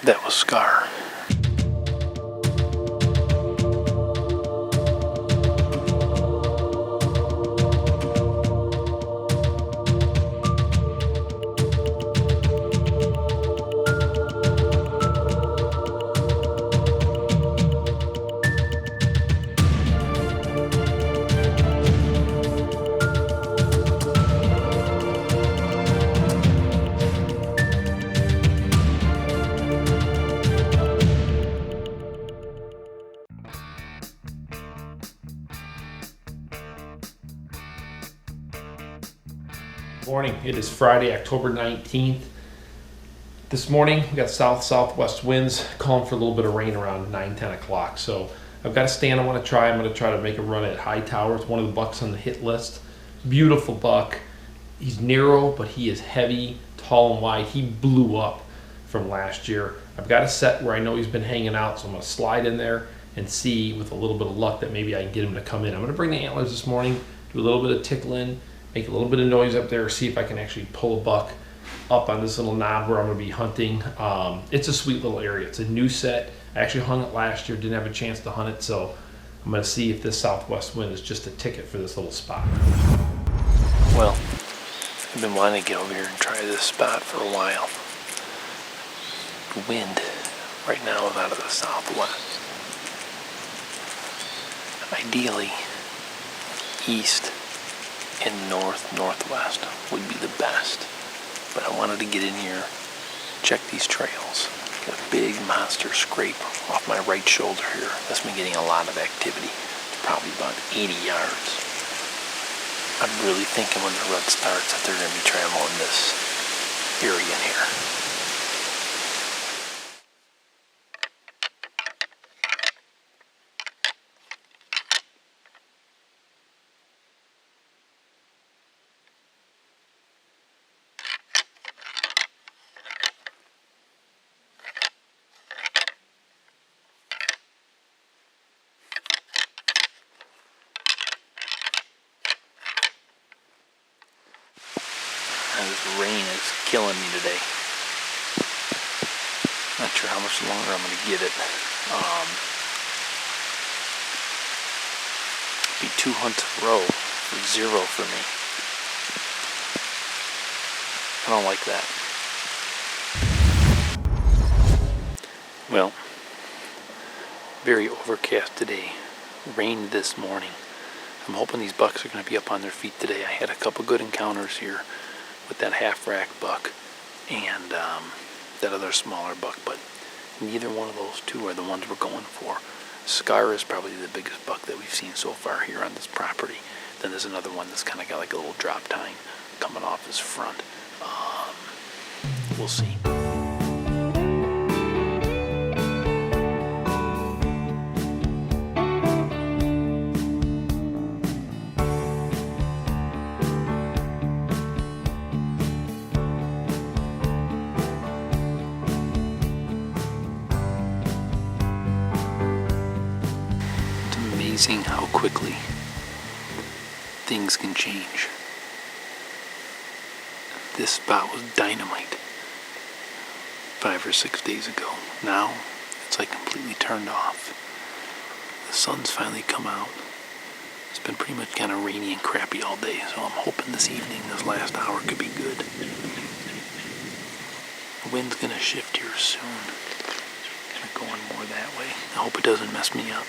That was Scar. Morning. It is Friday, October 19th. This morning we got southwest winds calling for a little bit of rain around 9-10 o'clock. So I've got a stand I want to try. I'm going to try to make a run at Hightower. It's one of the bucks on the hit list. Beautiful buck. He's narrow, but he is heavy, tall, and wide. He blew up from last year. I've got a set where I know he's been hanging out, so I'm going to slide in there and see with a little bit of luck that maybe I can get him to come in. I'm going to bring the antlers this morning, do a little bit of tickling, make a little bit of noise up there, see if I can actually pull a buck up on this little knob where I'm going to be hunting. It's a sweet little area. It's a new set. I actually hung it last year, didn't have a chance to hunt it, so I'm going to see if this southwest wind is just a ticket for this little spot. Well, I've been wanting to get over here and try this spot for a while. The wind right now is out of the southwest. Ideally, east and northwest would be the best, but I wanted to get in here, check these trails. Got a big monster scrape off my right shoulder here. That's been getting a lot of activity. It's probably about 80 yards. I'm really thinking when the rut starts that they're going to be traveling this area in here. This rain is killing me today. Not sure how much longer I'm going to get it. Be 2 hunts in a row for 0 for me. I don't like that. Well, very overcast today. Rained this morning. I'm hoping these bucks are going to be up on their feet today. I had a couple good encounters here with that half-rack buck and that other smaller buck, but neither one of those two are the ones we're going for. Scar is probably the biggest buck that we've seen so far here on this property. Then there's another one that's kind of got like a little drop tine coming off his front. We'll see. Amazing how quickly things can change. This spot was dynamite 5 or 6 days ago. Now it's like completely turned off. The sun's finally come out. It's been pretty much kind of rainy and crappy all day, so I'm hoping this evening, this last hour, could be good. The wind's gonna shift here soon. Kind of going more that way. I hope it doesn't mess me up.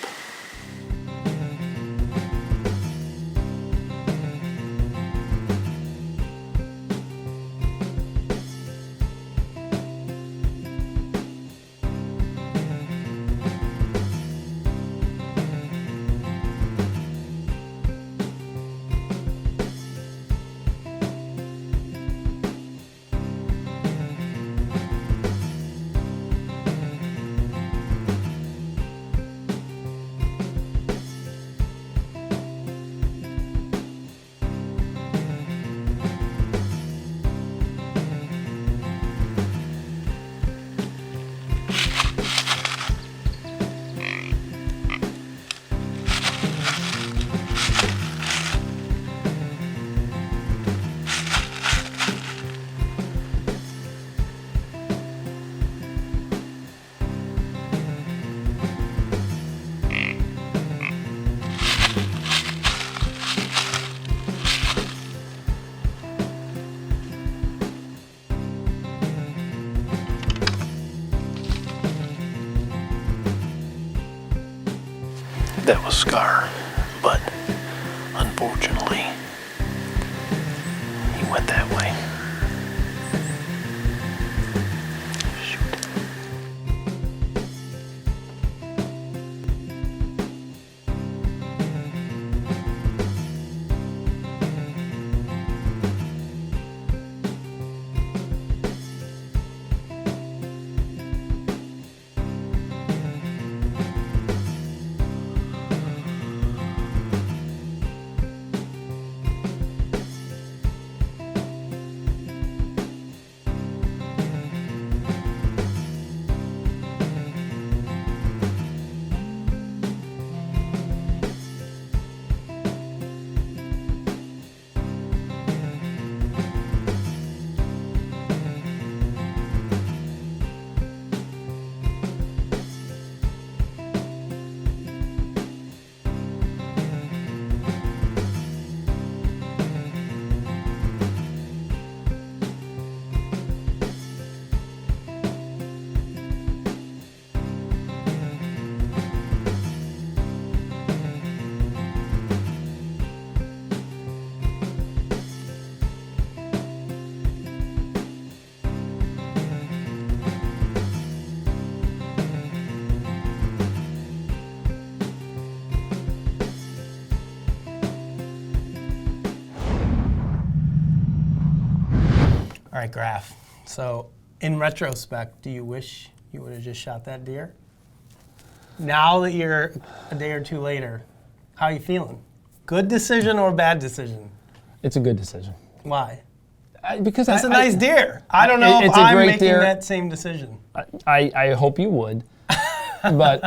that was Scar, but unfortunately, he went that way. Shoot. All right, Graf. So, in retrospect, do you wish you would have just shot that deer? Now that you're a day or two later, how are you feeling? Good decision or bad decision? It's a good decision. Why? Because That's a nice deer. I don't know if it's a I'm great making deer. that same decision. I hope you would. But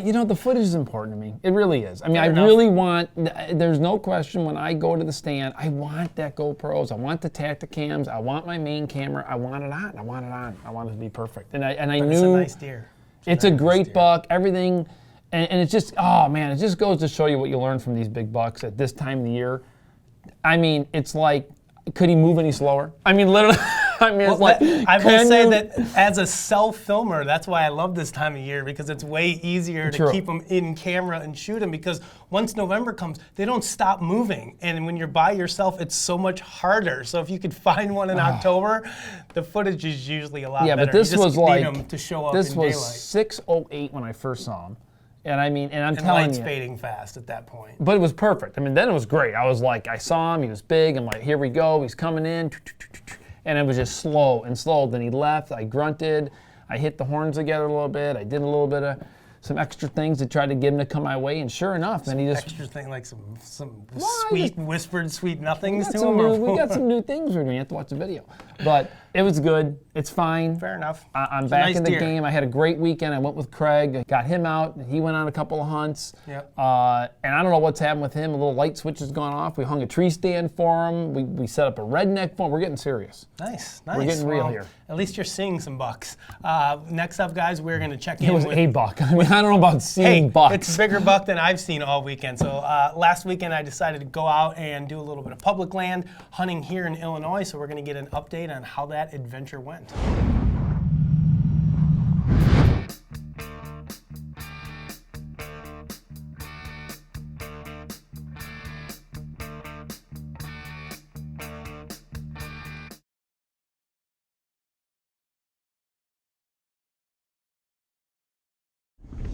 you know, the footage is important to me. It really is. I mean, Fair I enough. really want, there's no question when I go to the stand, I want that GoPros, I want the TACTACAMs, I want my main camera, I want it on, I want it on, I want it to be perfect. And I But knew it's a nice deer. it's a very nice great deer. buck, everything, and it's just, oh man, it just goes to show you what you learn from these big bucks at this time of the year. I mean, it's like, could he move any slower? I mean, literally, I mean, it's like, I will can say you- that as a self-filmer, that's why I love this time of year, because it's way easier to True. keep them in camera and shoot them, because once November comes, they don't stop moving. And when you're by yourself, it's so much harder. So if you could find one in October, the footage is usually a lot Yeah, better. but this you just was need like, them to show up this in was daylight. 6:08 when I first saw him. And I mean, and I'm And telling light's you, fading fast at that point. but it was perfect. I mean, then it was great. I was like, I saw him, he was big. I'm like, here we go, he's coming in. And it was just slow and slow. Then he left, I grunted, I hit the horns together a little bit. I did a little bit of some extra things to try to get him to come my way. And sure enough, then he just, Extra thing, like some I sweet, whispered sweet nothings we to got some him. new, we got some new things we're doing. You have to watch the video. But it was good, it's fine. Fair enough. I'm It's a back nice in the deer. game. I had a great weekend. I went with Craig, I got him out. He went on a couple of hunts. Yep. And I don't know what's happened with him. A little light switch has gone off. We hung a tree stand for him. We set up a redneck for him. We're getting serious. Nice. We're getting real here. At least you're seeing some bucks. Next up, guys, we're going to check in It was with a buck. I mean, I don't know about seeing bucks. It's a bigger buck than I've seen all weekend. So last weekend I decided to go out and do a little bit of public land hunting here in Illinois. So we're going to get an update on how that adventure went.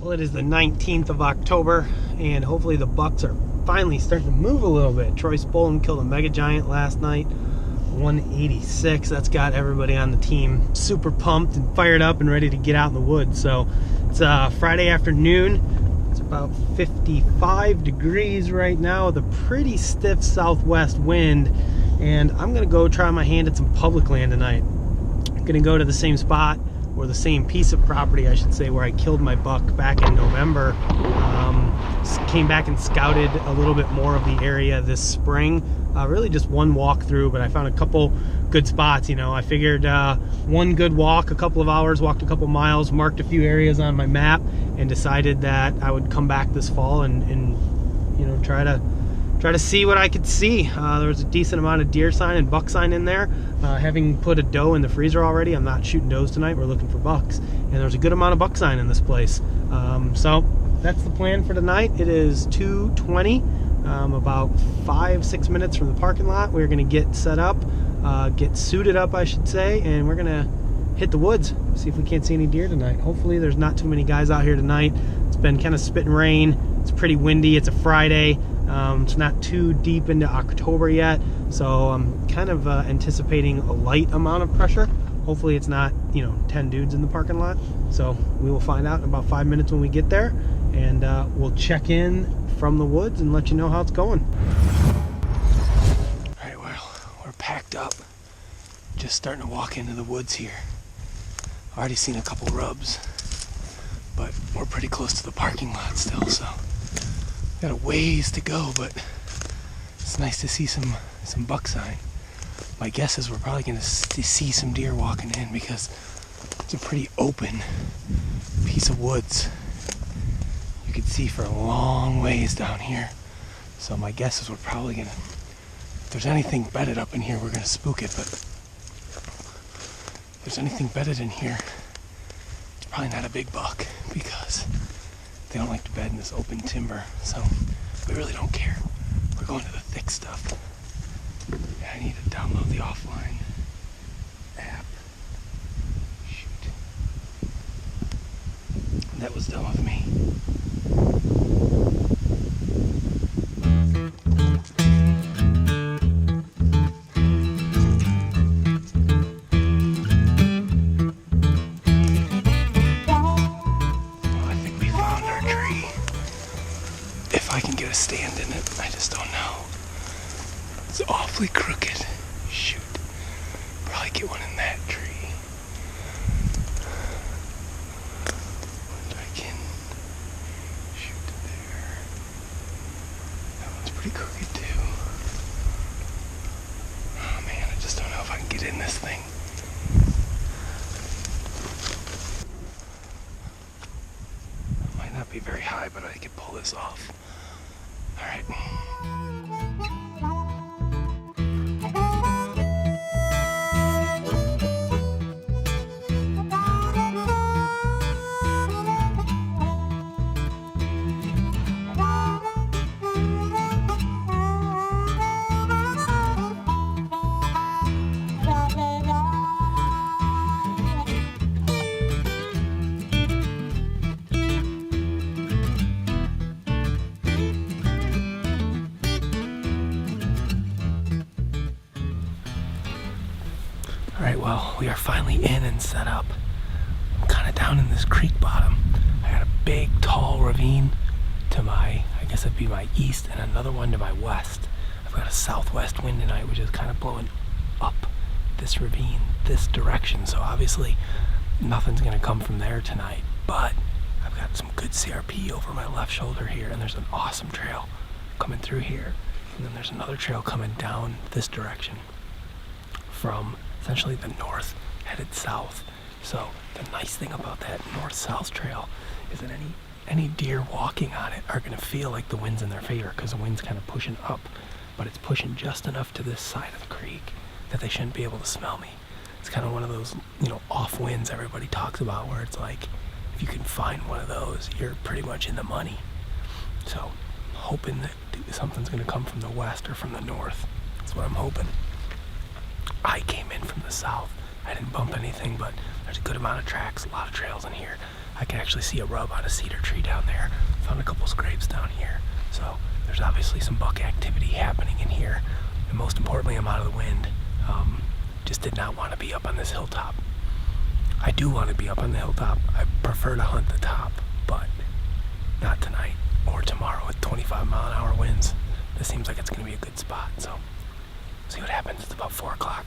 Well, it is the 19th of October, and hopefully the bucks are finally starting to move a little bit. Troy Spollen killed a mega giant last night, 186. That's got everybody on the team super pumped and fired up and ready to get out in the woods. So it's Friday afternoon. It's about 55 degrees right now with a pretty stiff southwest wind, and I'm gonna go try my hand at some public land tonight. I'm gonna go to the same spot, or the same piece of property, I should say, where I killed my buck back in November. Came back and scouted a little bit more of the area this spring. Really just one walk through, but I found a couple good spots. You know, I figured one good walk, a couple of hours, walked a couple miles, marked a few areas on my map, and decided that I would come back this fall and you know, try to see what I could see. There was a decent amount of deer sign and buck sign in there. Having put a doe in the freezer already, I'm not shooting does tonight. We're looking for bucks, and there's a good amount of buck sign in this place. So that's the plan for tonight. It is 2:20, about 5-6 minutes from the parking lot. We're gonna get set up, get suited up, I should say, and we're gonna hit the woods, see if we can't see any deer tonight. Hopefully there's not too many guys out here tonight. It's been kind of spitting rain. It's pretty windy. It's a Friday. It's not too deep into October yet, so I'm kind of anticipating a light amount of pressure. Hopefully it's not, 10 dudes in the parking lot. So we will find out in about 5 minutes when we get there, and we'll check in from the woods and let you know how it's going. All right, well, we're packed up. Just starting to walk into the woods here. Already seen a couple rubs, but we're pretty close to the parking lot still, so got a ways to go, but it's nice to see some buck sign. My guess is we're probably going to see some deer walking in because it's a pretty open piece of woods. You can see for a long ways down here. So my guess is we're probably going to, if there's anything bedded up in here, we're going to spook it, but if there's anything bedded in here, it's probably not a big buck because they don't like to bed in this open timber, so we really don't care. We're going to the thick stuff. I need to download the offline app. Shoot. That was dumb of me. Well, I think we found our tree. If I can get a stand in it, I just don't know. It's awfully crooked. Shoot. Probably get one in that tree. And I can shoot there. That one's pretty crooked too. Oh man, I just don't know if I can get in this thing. It might not be very high, but I could pull this off. Alright. Alright, well, we are finally in and set up. I'm kind of down in this creek bottom. I got a big, tall ravine to my, I guess it'd be my east, and another one to my west. I've got a southwest wind tonight, which is kind of blowing up this ravine, this direction. So obviously, nothing's going to come from there tonight. But I've got some good CRP over my left shoulder here, and there's an awesome trail coming through here. And then there's another trail coming down this direction from essentially the north, headed south. So the nice thing about that north-south trail is that any deer walking on it are going to feel like the wind's in their favor because the wind's kind of pushing up, but it's pushing just enough to this side of the creek that they shouldn't be able to smell me. It's kind of one of those, off winds everybody talks about where it's like, if you can find one of those, you're pretty much in the money. So I'm hoping that something's going to come from the west or from the north. That's what I'm hoping. I came in from the south. I didn't bump anything, but there's a good amount of tracks, a lot of trails in here. I can actually see a rub on a cedar tree down there. Found a couple scrapes down here. So there's obviously some buck activity happening in here. And most importantly, I'm out of the wind. Just did not want to be up on this hilltop. I do want to be up on the hilltop. I prefer to hunt the top, but not tonight or tomorrow with 25-mile-an-hour winds. This seems like it's going to be a good spot, so see what happens. It's about 4 o'clock.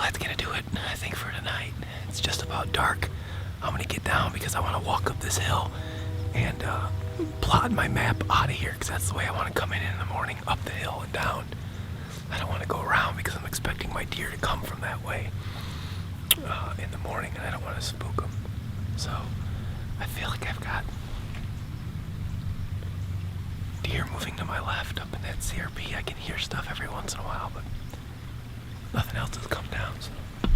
that's gonna do it, I think, for tonight. It's just about dark. I'm gonna get down because I want to walk up this hill and plot my map out of here, because that's the way I want to come in the morning, up the hill and down. I don't want to go around because I'm expecting my deer to come from that way in the morning, and I don't want to spook them. So I feel like I've got deer moving to my left up in that CRP. I can hear stuff every once in a while, but nothing else has come down, so I'm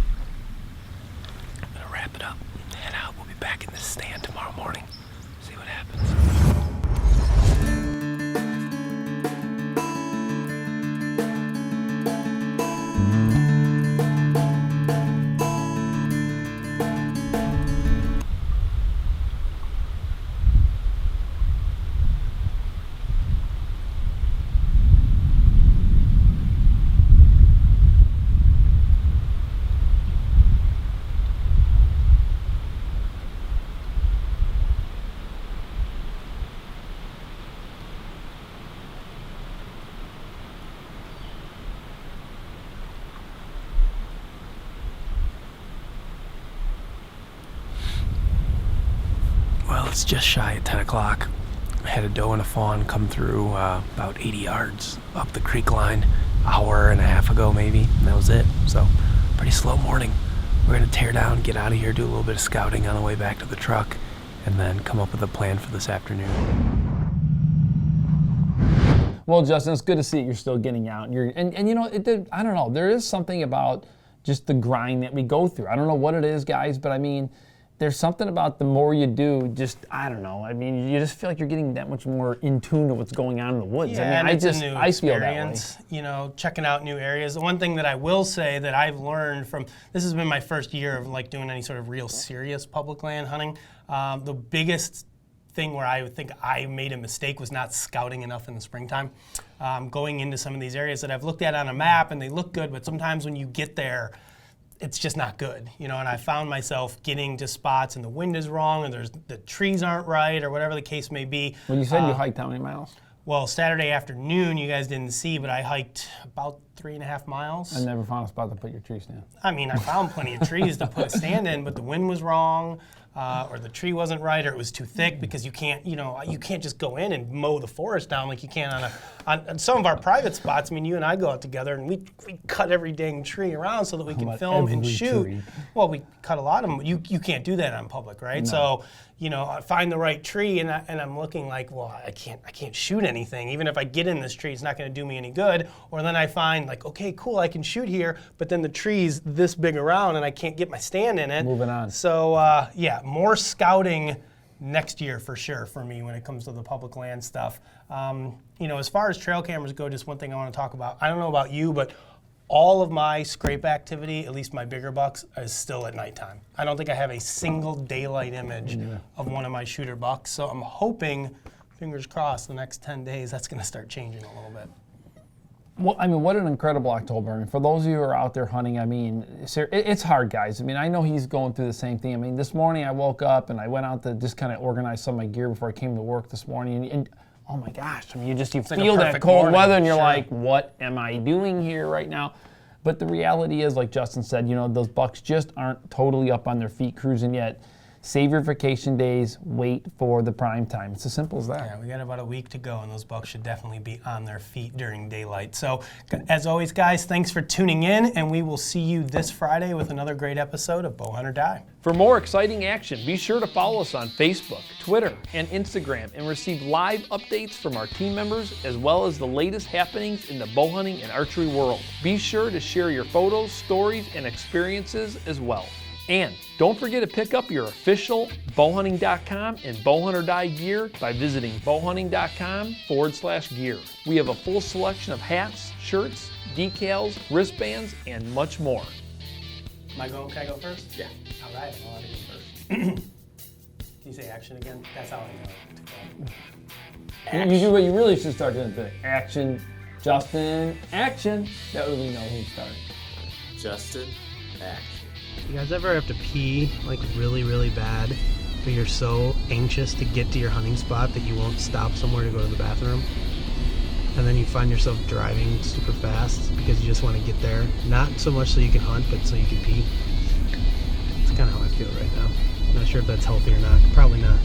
gonna wrap it up and head out. We'll be back in this stand tomorrow morning. See what happens. Well, it's just shy of 10 o'clock. I had a doe and a fawn come through about 80 yards up the creek line, hour and a half ago maybe, and that was it. So, pretty slow morning. We're gonna tear down, get out of here, do a little bit of scouting on the way back to the truck, and then come up with a plan for this afternoon. Well, Justin, it's good to see that you're still getting out. And you know, I don't know, there is something about just the grind that we go through. I don't know what it is, guys, but I mean, there's something about the more you do, just, I don't know. I mean, you just feel like you're getting that much more in tune to what's going on in the woods. Yeah, I mean, and it's a new I feel that way. experience, you know, checking out new areas. The one thing that I will say that I've learned from, this has been my first year of like doing any sort of real serious public land hunting. The biggest thing where I think I made a mistake was not scouting enough in the springtime. Going into some of these areas that I've looked at on a map and they look good, but sometimes when you get there, it's just not good, you know, and I found myself getting to spots and the wind is wrong and the trees aren't right or whatever the case may be. When you said you hiked how many miles? Well, Saturday afternoon, you guys didn't see, but I hiked about 3.5 miles. I never found a spot to put your tree stand. I mean, I found plenty of trees to put a stand in, but the wind was wrong, or the tree wasn't right, or it was too thick, because you can't, you know, you can't just go in and mow the forest down like you can on some of our private spots. I mean, you and I go out together and we cut every dang tree around so that we can film and shoot. Tree? Well, we cut a lot of them. You can't do that on public, right? No. So, you know, I find the right tree and I'm looking like, well, I can't shoot anything. Even if I get in this tree, it's not going to do me any good. Or then I find like, okay, cool, I can shoot here, but then the tree's this big around and I can't get my stand in it. Moving on. So yeah, more scouting next year for sure for me when it comes to the public land stuff. You know, as far as trail cameras go, just one thing I want to talk about. I don't know about you, but all of my scrape activity, at least my bigger bucks, is still at nighttime. I don't think I have a single daylight image of one of my shooter bucks. So I'm hoping, fingers crossed, the next 10 days that's going to start changing a little bit. Well, I mean, what an incredible October. I mean, for those of you who are out there hunting, I mean, it's hard, guys. I mean, I know he's going through the same thing. I mean, this morning I woke up and I went out to just kind of organize some of my gear before I came to work this morning. And oh my gosh, I mean, you feel that cold weather and you're like, what am I doing here right now? But the reality is, like Justin said, you know, those bucks just aren't totally up on their feet cruising yet. Save your vacation days, wait for the prime time. It's as simple as that. Yeah, we got about a week to go, and those bucks should definitely be on their feet during daylight. So, as always, guys, thanks for tuning in, and we will see you this Friday with another great episode of Bowhunt or Die. For more exciting action, be sure to follow us on Facebook, Twitter, and Instagram, and receive live updates from our team members, as well as the latest happenings in the bow hunting and archery world. Be sure to share your photos, stories, and experiences as well. And don't forget to pick up your official bowhunting.com and Bowhunt or Die gear by visiting bowhunting.com/gear. We have a full selection of hats, shirts, decals, wristbands, and much more. Can I go first? Yeah. All right, I'll have to go first. Can you say action again? That's how I know. You do what you really should start doing. Action, Justin, action. That way we know who's starting. Justin, action. You guys ever have to pee like really, really bad, but you're so anxious to get to your hunting spot that you won't stop somewhere to go to the bathroom? and then you find yourself driving super fast because you just want to get there. Not so much so you can hunt, but so you can pee. That's kind of how I feel right now. Not sure if that's healthy or not. Probably not.